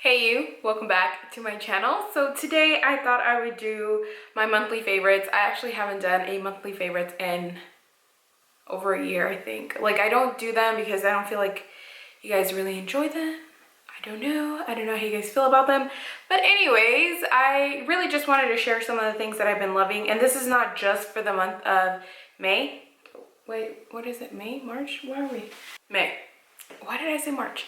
Hey you, welcome back to my channel. So today I thought I would do my monthly favorites. I actually haven't done a monthly favorites in over a year, I think. Like, I don't do them because I don't feel like you guys really enjoy them. I don't know how you guys feel about them. But anyways, I really just wanted to share some of the things that I've been loving. And this is not just for the month of May. Wait, what is it? May? March? Where are we? May. Why did I say March?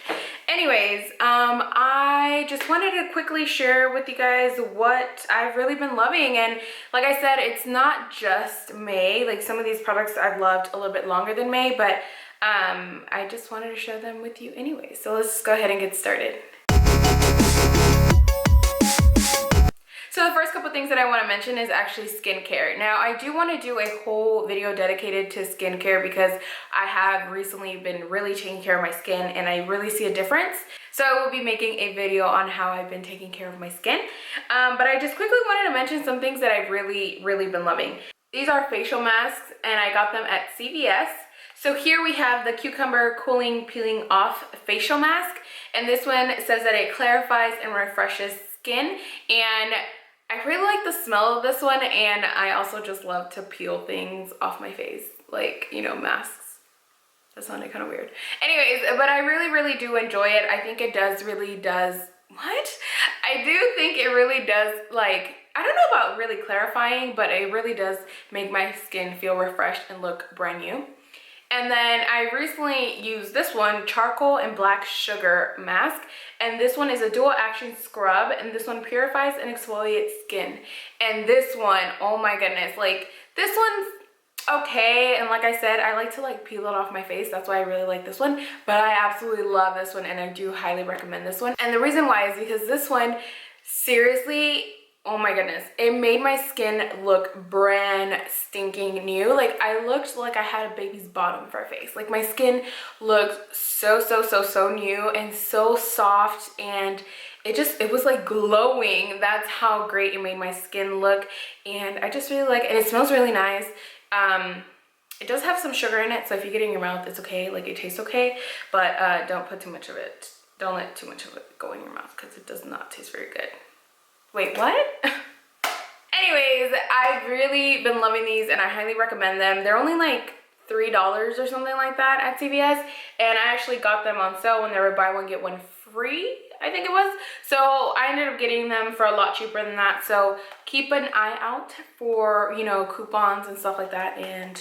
Anyways, I just wanted to quickly share with you guys what I've really been loving. And like I said, it's not just May. Like, some of these products I've loved a little bit longer than May, but I just wanted to share them with you anyway. So let's go ahead and get started. So the first couple things that I want to mention is actually skincare. Now, I do want to do a whole video dedicated to skincare because I have recently been really taking care of my skin and I really see a difference. So I will be making a video on how I've been taking care of my skin. But I just quickly wanted to mention some things that I've really been loving. These are facial masks and I got them at CVS. So here we have the Cucumber Cooling Peeling Off Facial Mask. And this one says that it clarifies and refreshes skin. And I really like the smell of this one, and I also just love to peel things off my face, like, you know, masks. That sounded kind of weird. Anyways, but I really do enjoy it. I think it really does, I do think it really does, like, I don't know about really clarifying, but it really does make my skin feel refreshed and look brand new. And then I recently used this one, Charcoal and Black Sugar Mask. And this one is a dual action scrub. And this one purifies and exfoliates skin. And this one, oh my goodness. Like, this one's okay. And like I said, I like to like peel it off my face. That's why I really like this one. But I absolutely love this one. And I do highly recommend this one. And the reason why is because this one, seriously, oh my goodness, it made my skin look brand stinking new. Like, I looked like I had a baby's bottom for a face. Like, my skin looked so new and so soft, and it was like glowing. That's how great it made my skin look. And I just really like it, and it smells really nice. It does have some sugar in it, so if you get it in your mouth, it's okay. Like, it tastes okay, but don't put too much of it. Don't let too much of it go in your mouth because it does not taste very good. Wait, what? Anyways, I've really been loving these and I highly recommend them. They're only like $3 or something like that at CVS. And I actually got them on sale when they were buy one, get one free, I think it was. So I ended up getting them for a lot cheaper than that. So keep an eye out for, you know, coupons and stuff like that. And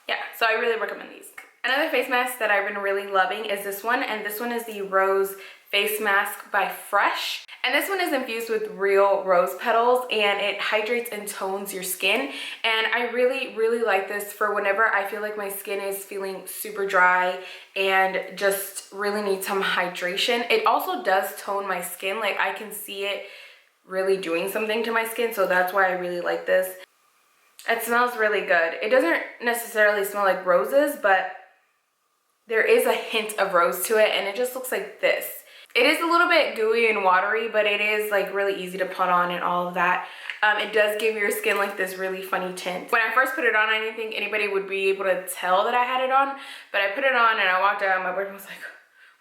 yeah, so I really recommend these. Another face mask that I've been really loving is this one. And this one is the Rose Face Mask by Fresh. And this one is infused with real rose petals and it hydrates and tones your skin. And I really like this for whenever I feel like my skin is feeling super dry and just really need some hydration. It also does tone my skin. Like, I can see it really doing something to my skin. So that's why I really like this. It smells really good. It doesn't necessarily smell like roses, but there is a hint of rose to it and it just looks like this. It is a little bit gooey and watery, but it is like really easy to put on and all of that. It does give your skin like this really funny tint. When I first put it on, I didn't think anybody would be able to tell that I had it on, but I put it on and I walked out and my boyfriend was like,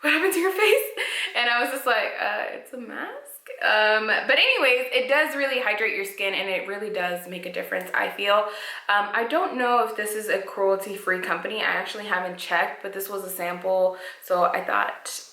what happened to your face? And I was just like, it's a mask. But anyways, it does really hydrate your skin and it really does make a difference, I feel. I don't know if this is a cruelty-free company. I actually haven't checked, but this was a sample, so I thought,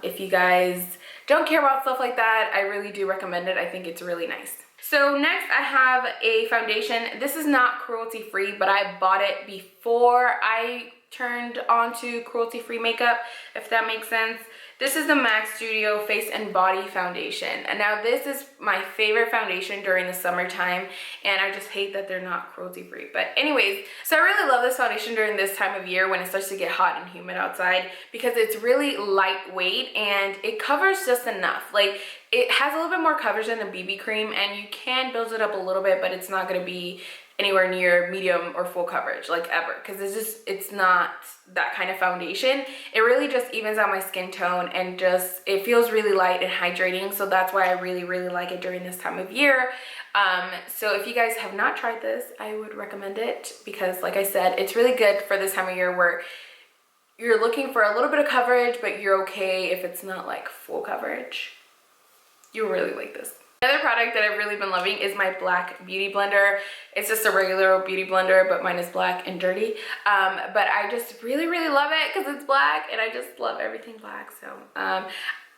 if you guys don't care about stuff like that, I really do recommend it. I think it's really nice. So next I have a foundation. This is not cruelty free, but I bought it before I turned onto cruelty free makeup, if that makes sense. This is the MAC Studio Face and Body Foundation. And now this is my favorite foundation during the summertime. And I just hate that they're not cruelty free. But anyways, so I really love this foundation during this time of year when it starts to get hot and humid outside because it's really lightweight and it covers just enough. Like, it has a little bit more coverage than the BB cream and you can build it up a little bit, but it's not going to be anywhere near medium or full coverage like ever because it's not that kind of foundation. It really just evens out my skin tone and just it feels really light and hydrating. So that's why I really like it during this time of year. So if you guys have not tried this, I would recommend it because, like I said, it's really good for this time of year where you're looking for a little bit of coverage, but you're okay if it's not like full coverage. You'll really like this. Another product that I've really been loving is my black beauty blender. It's just a regular beauty blender, but mine is black and dirty. But I just really love it because it's black, and I just love everything black. So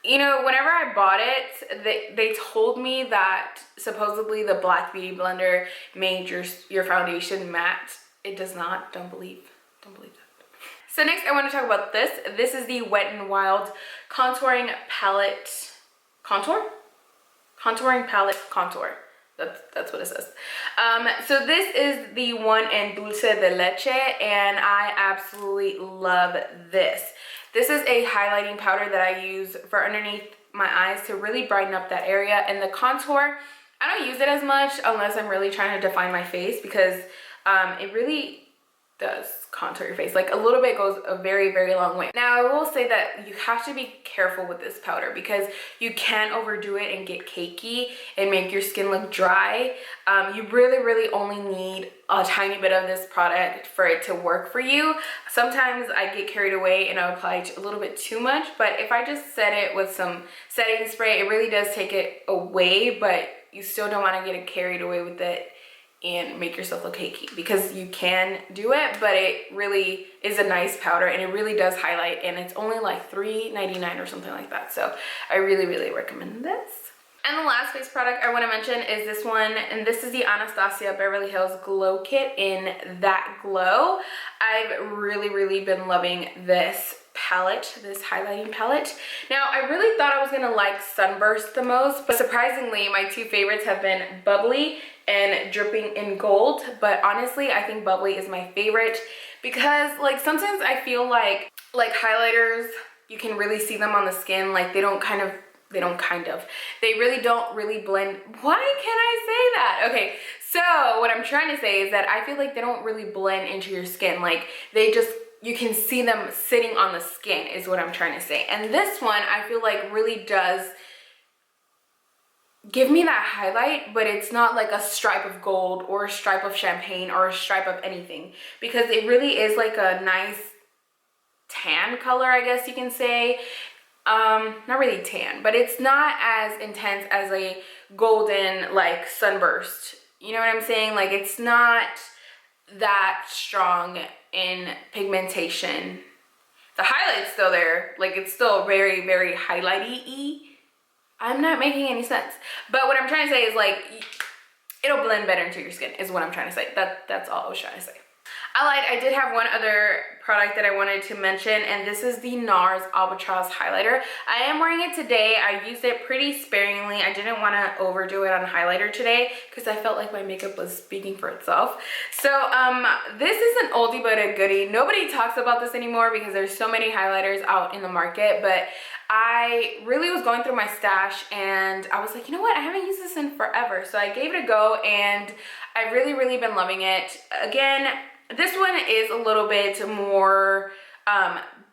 you know, whenever I bought it, they told me that supposedly the black beauty blender made your foundation matte. It does not. Don't believe that. So next I want to talk about this. This is the Wet n Wild contouring palette. Contouring palette contour. That's what it says. So this is the one in dulce de leche, and I absolutely love this. This is a highlighting powder that I use for underneath my eyes to really brighten up that area. And the contour, I don't use it as much unless I'm really trying to define my face, because it really does contour your face. Like, a little bit goes a very long way. Now I will say that you have to be careful with this powder because you can overdo it and get cakey and make your skin look dry. You really only need a tiny bit of this product for it to work for you. Sometimes I get carried away and I apply a little bit too much, but if I just set it with some setting spray, it really does take it away, but you still don't want to get carried away with it and make yourself look cakey, because you can do it, but it really is a nice powder and it really does highlight, and it's only like $3.99 or something like that. So I really recommend this. And the last face product I want to mention is this one, and this is the Anastasia Beverly Hills Glow Kit in That Glow. I've really been loving this palette, this highlighting palette. Now I really thought I was gonna like Sunburst the most, but surprisingly my two favorites have been Bubbly and Dripping in Gold. But honestly, I think Bubbly is my favorite because, like, sometimes I feel like highlighters, you can really see them on the skin, like they really don't really blend. Why can't I say that? Okay, so what I'm trying to say is that I feel like they don't really blend into your skin. Like, they just, you can see them sitting on the skin is what I'm trying to say. And this one I feel like really does give me that highlight, but it's not like a stripe of gold or a stripe of champagne or a stripe of anything, because it really is like a nice tan color, I guess you can say. Not really tan, but it's not as intense as a golden like Sunburst. You know what I'm saying? Like, it's not that strong in pigmentation. The highlight's still there, like it's still very highlighty-y. I'm not making any sense, but what I'm trying to say is, like, it'll blend better into your skin is what I'm trying to say. That's all I was trying to say. I did have one other product that I wanted to mention, and this is the Nars Albatross highlighter. I am wearing it today. I used it pretty sparingly. I didn't want to overdo it on highlighter today because I felt like my makeup was speaking for itself. So this is an oldie but a goodie. Nobody talks about this anymore because there's so many highlighters out in the market, but I really was going through my stash and I was like, you know what, I haven't used this in forever. So I gave it a go and I've really been loving it. Again, this one is a little bit more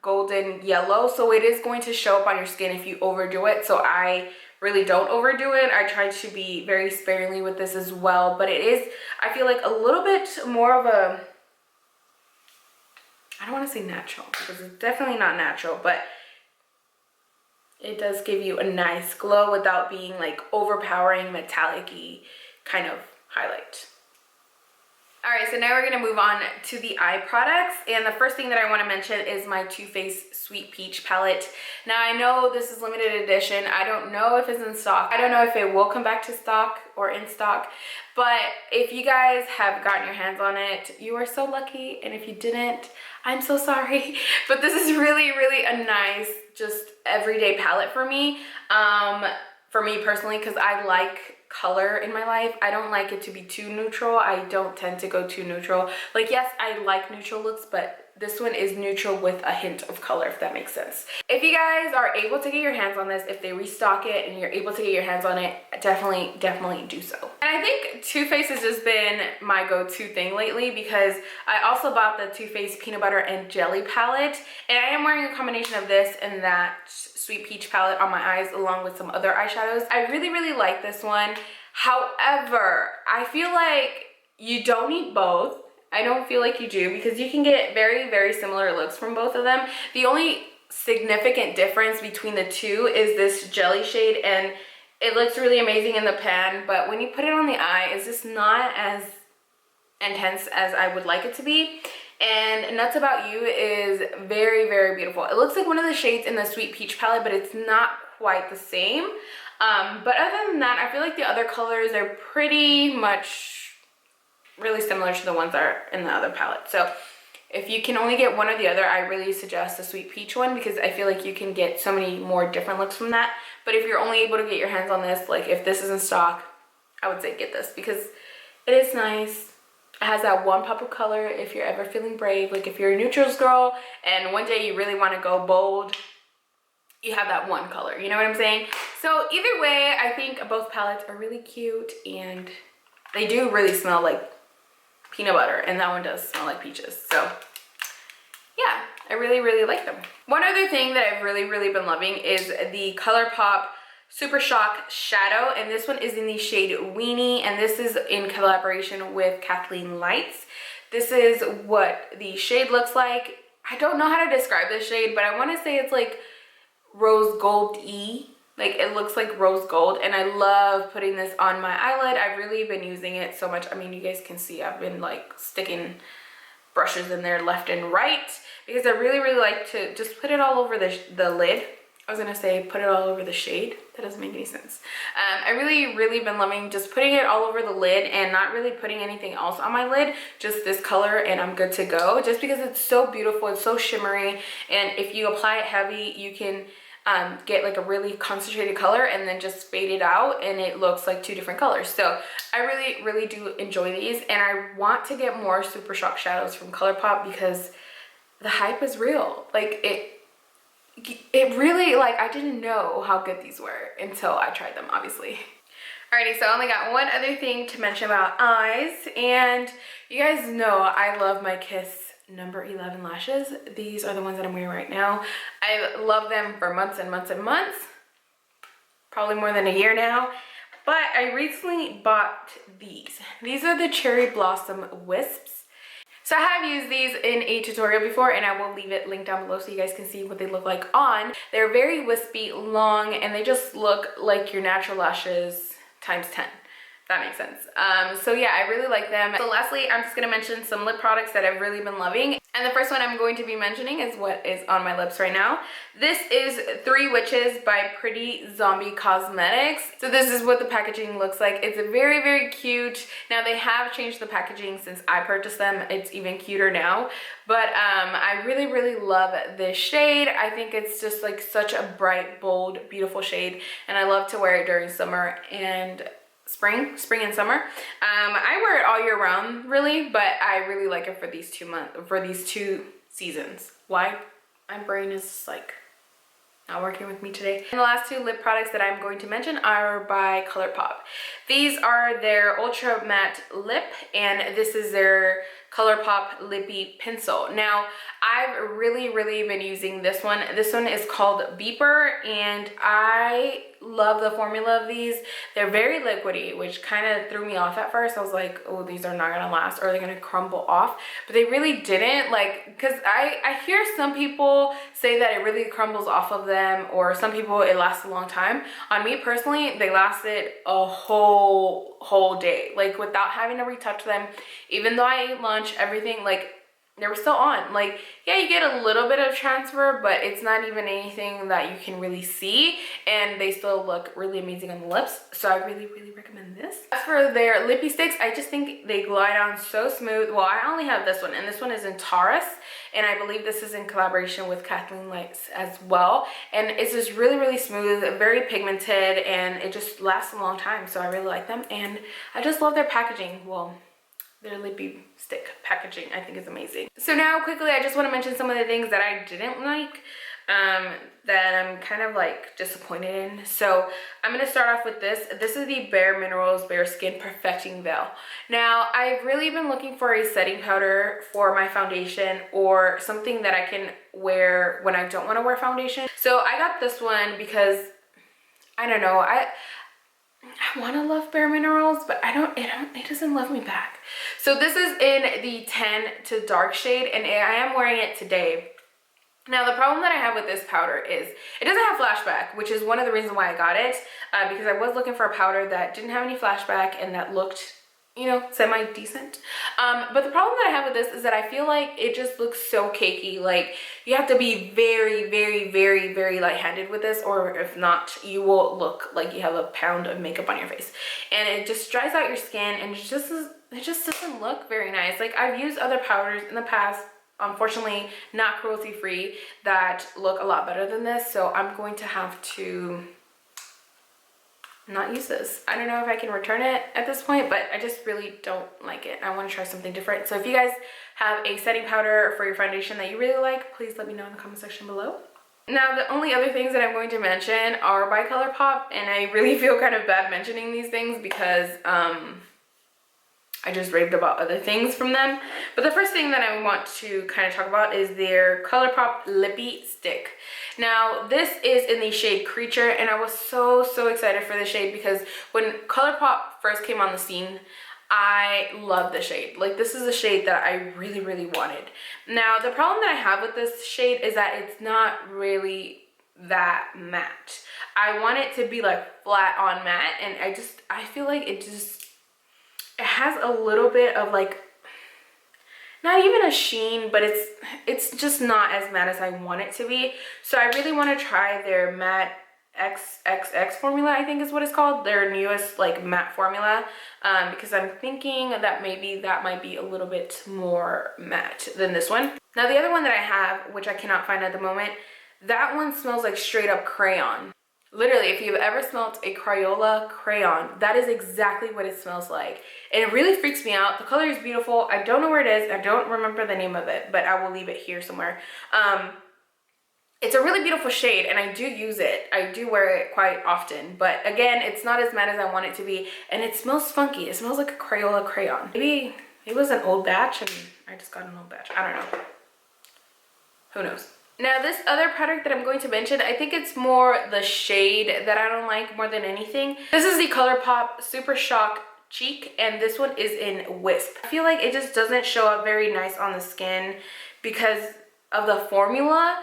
golden yellow, so it is going to show up on your skin if you overdo it. So I really don't overdo it. I try to be very sparingly with this as well, but it is, I feel like, a little bit more of a, I don't want to say natural because it's definitely not natural, but it does give you a nice glow without being like overpowering metallic-y kind of highlight. Alright, so now we're going to move on to the eye products, and the first thing that I want to mention is my Too Faced Sweet Peach palette. Now I know this is limited edition. I don't know if it's in stock. I don't know if it will come back to stock or in stock, but if you guys have gotten your hands on it, you are so lucky, and if you didn't, I'm so sorry. But this is really a nice, just everyday palette for me personally, because I like color in my life. I don't like it to be too neutral. I don't tend to go too neutral. Like, yes, I like neutral looks, but this one is neutral with a hint of color, if that makes sense. If you guys are able to get your hands on this, if they restock it and you're able to get your hands on it, definitely do so. And I think Too Faced has just been my go-to thing lately, because I also bought the Too Faced Peanut Butter and Jelly palette, and I am wearing a combination of this and that Sweet Peach palette on my eyes along with some other eyeshadows. I really like this one. However, I feel like you don't need both. I don't feel like you do, because you can get very similar looks from both of them. The only significant difference between the two is this jelly shade, and It looks really amazing in the pan, but when you put it on the eye, it's just not as intense as I would like it to be. And Nuts About You is very, very beautiful. It looks like one of the shades in the Sweet Peach palette, but it's not quite the same. But other than that, I feel like the other colors are pretty much really similar to the ones that are in the other palette. So if you can only get one or the other, I really suggest the Sweet Peach one, because I feel like you can get so many more different looks from that. But if you're only able to get your hands on this, like if this is in stock, I would say get this, because it is nice. It has that one pop of color if you're ever feeling brave. Like if you're a neutrals girl and one day you really want to go bold, you have that one color, you know what I'm saying? So either way, I think both palettes are really cute, and they do really smell like peanut butter, and that one does smell like peaches. So yeah, I really, really like them. One other thing that I've really, really been loving is the Colourpop Super Shock Shadow, and this one is in the shade Weenie, and this is in collaboration with Kathleen Lights. This is what the shade looks like. I don't know how to describe this shade, but I want to say it's like rose gold-y. Like it looks like rose gold, and I love putting this on my eyelid. I've really been using it so much. I mean, you guys can see I've been like sticking brushes in there left and right, because I really, really like to just put it all over the lid. I was gonna say put it all over the shade. That doesn't make any sense. I really, really been loving just putting it all over the lid and not really putting anything else on my lid, just this color, and I'm good to go, just because it's so beautiful. It's so shimmery, and if you apply it heavy, you can get like a really concentrated color and then just fade it out, and it looks like two different colors. So I really, really do enjoy these, and I want to get more Super Shock shadows from Colourpop, because the hype is real. Like it really, like, I didn't know how good these were until I tried them, obviously. Alrighty, so I only got one other thing to mention about eyes, and you guys know I love my Kiss number 11 lashes. These are the ones that I'm wearing right now. I love them for months and months and months, probably more than a year now. But I recently bought these. These are the Cherry Blossom Wisps. So I have used these in a tutorial before, and I will leave it linked down below so you guys can see what they look like on. They're very wispy, long, and they just look like your natural lashes times 10. That makes sense. So yeah, I really like them. So lastly, I'm just gonna mention some lip products that I've really been loving. And the first one I'm going to be mentioning is what is on my lips right now. This is Three Witches by Pretty Zombie Cosmetics. So this is what the packaging looks like. It's a very, very cute. Now they have changed the packaging since I purchased them. It's even cuter now. But I really, really love this shade. I think it's just like such a bright, bold, beautiful shade. And I love to wear it during summer and spring and summer. I wear it all year round, really, but I really like it for these 2 months, for these 2 seasons. Why? My brain is like not working with me today. And the last 2 lip products that I'm going to mention are by Colourpop. These are their Ultra Matte Lip, and this is their Colourpop Lippie Pencil. Now, I've really, really been using this one. This one is called Beeper, and I love the formula of these. They're very liquidy, which kind of threw me off at first. I was like, oh, these are not gonna last, or they're gonna crumble off. But they really didn't, like, because I hear some people say that it really crumbles off of them, or some people it lasts a long time. On me personally, they lasted a whole day, like without having to retouch them. Even though I ate lunch, everything, like, they were still on. Like, yeah, you get a little bit of transfer, but it's not even anything that you can really see, and they still look really amazing on the lips. So I really, really recommend this. As for their lippy sticks, I just think they glide on so smooth. Well, I only have this one, and this one is in Taurus, and I believe this is in collaboration with Kathleen Lights as well. And it's just really, really smooth, very pigmented, and it just lasts a long time. So I really like them, and I just love their packaging. Well, their lippy stick packaging, I think, is amazing. So now quickly, I just want to mention some of the things that I didn't like, that I'm kind of like disappointed in. So I'm going to start off with this. This is the Bare Minerals Bare Skin Perfecting Veil. Now, I've really been looking for a setting powder for my foundation, or something that I can wear when I don't want to wear foundation. So I got this one because, I don't know, I want to love Bare Minerals, but it doesn't love me back. So this is in the 10 to dark shade, and I am wearing it today. Now, the problem that I have with this powder is it doesn't have flashback, which is one of the reasons why I got it, because I was looking for a powder that didn't have any flashback and that looked, you know, semi-decent. But the problem that I have with this is that I feel like it just looks so cakey. Like, you have to be very, very, very, very light-handed with this, or if not, you will look like you have a pound of makeup on your face. And it just dries out your skin, and it just doesn't look very nice. Like, I've used other powders in the past, unfortunately not cruelty free, that look a lot better than this, so I'm going to have to not use this. I don't know if I can return it at this point, but I just really don't like it. I want to try something different. So if you guys have a setting powder for your foundation that you really like, please let me know in the comment section below. Now, the only other things that I'm going to mention are by Colourpop, and I really feel kind of bad mentioning these things because I just raved about other things from them. But the first thing that I want to kind of talk about is their Colourpop Lippie stick. Now, this is in the shade Creature, and I was so excited for this shade because when Colourpop first came on the scene, I love the shade. Like, this is a shade that I really wanted. Now, the problem that I have with this shade is that it's not really that matte. I want it to be like flat on matte, and I feel like it has a little bit of like, not even a sheen, but it's just not as matte as I want it to be. So I really want to try their matte XXX formula, I think is what it's called, their newest like matte formula, because I'm thinking that maybe that might be a little bit more matte than this one. Now, the other one that I have, which I cannot find at the moment, that one smells like straight up crayon. Literally, if you've ever smelled a Crayola crayon, that is exactly what it smells like. And it really freaks me out. The color is beautiful. I don't know where it is. I don't remember the name of it, but I will leave it here somewhere. It's a really beautiful shade, and I do use it. I do wear it quite often. But again, it's not as matte as I want it to be. And it smells funky. It smells like a Crayola crayon. Maybe it was an old batch and I just got an old batch. I don't know. Who knows? Now, this other product that I'm going to mention, I think it's more the shade that I don't like more than anything. This is the Colourpop Super Shock Cheek, and this one is in Wisp. I feel like it just doesn't show up very nice on the skin because of the formula.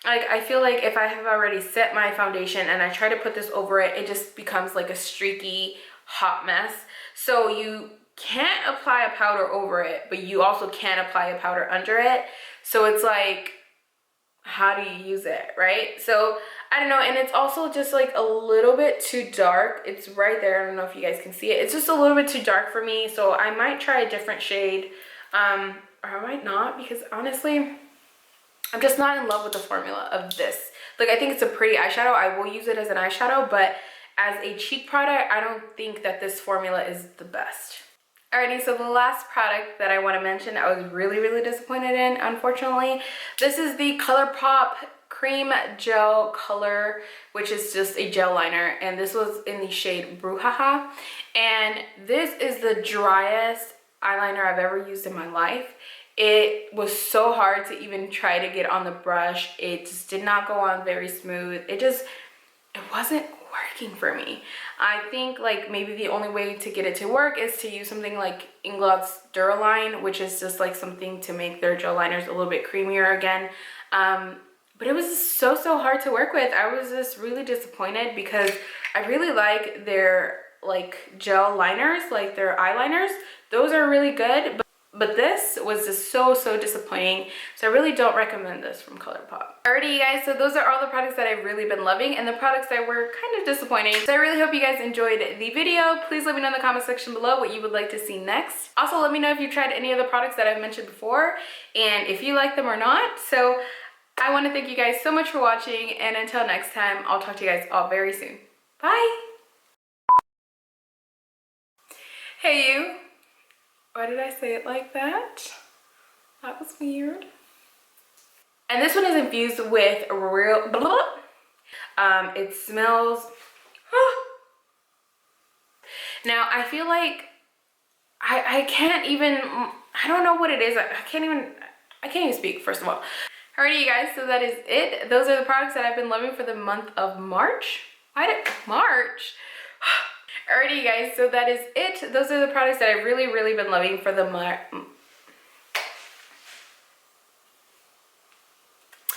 Like, I feel like if I have already set my foundation and I try to put this over it, it just becomes like a streaky, hot mess. So you can't apply a powder over it, but you also can't apply a powder under it. So it's like, how do you use it, right? So I don't know. And it's also just like a little bit too dark. It's right there. I don't know if you guys can see it. It's just a little bit too dark for me, so I might try a different shade, or I might not, because honestly I'm just not in love with the formula of this. Like, I think it's a pretty eyeshadow. I will use it as an eyeshadow, but as a cheek product, I don't think that this formula is the best. Alrighty, so the last product that I want to mention, I was really disappointed in, unfortunately. This is the Colourpop Cream Gel Color, which is just a gel liner, and this was in the shade Brouhaha. And this is the driest eyeliner I've ever used in my life. It was so hard to even try to get on the brush. It just did not go on very smooth. It wasn't working for me. I think like maybe the only way to get it to work is to use something like Inglott's Duraline, which is just like something to make their gel liners a little bit creamier again. But it was just so hard to work with. I was just really disappointed because I really like their like gel liners, like their eyeliners. Those are really good, but this was just so disappointing. So I really don't recommend this from Colourpop. Alrighty, you guys, so those are all the products that I've really been loving and the products that were kind of disappointing. So I really hope you guys enjoyed the video. Please let me know in the comment section below what you would like to see next. Also, let me know if you tried any of the products that I've mentioned before and if you like them or not. So I want to thank you guys so much for watching, and until next time, I'll talk to you guys all very soon. Bye! Hey you! Why did I say it like that? That was weird. And this one is infused with real it smells now I feel like I can't even, I don't know what it is. I can't even speak, first of all. Alrighty, you guys, so that is it. Those are the products that I've been loving for the month of March. March? Alrighty, you guys, so that is it. Those are the products that I've really been loving for the month.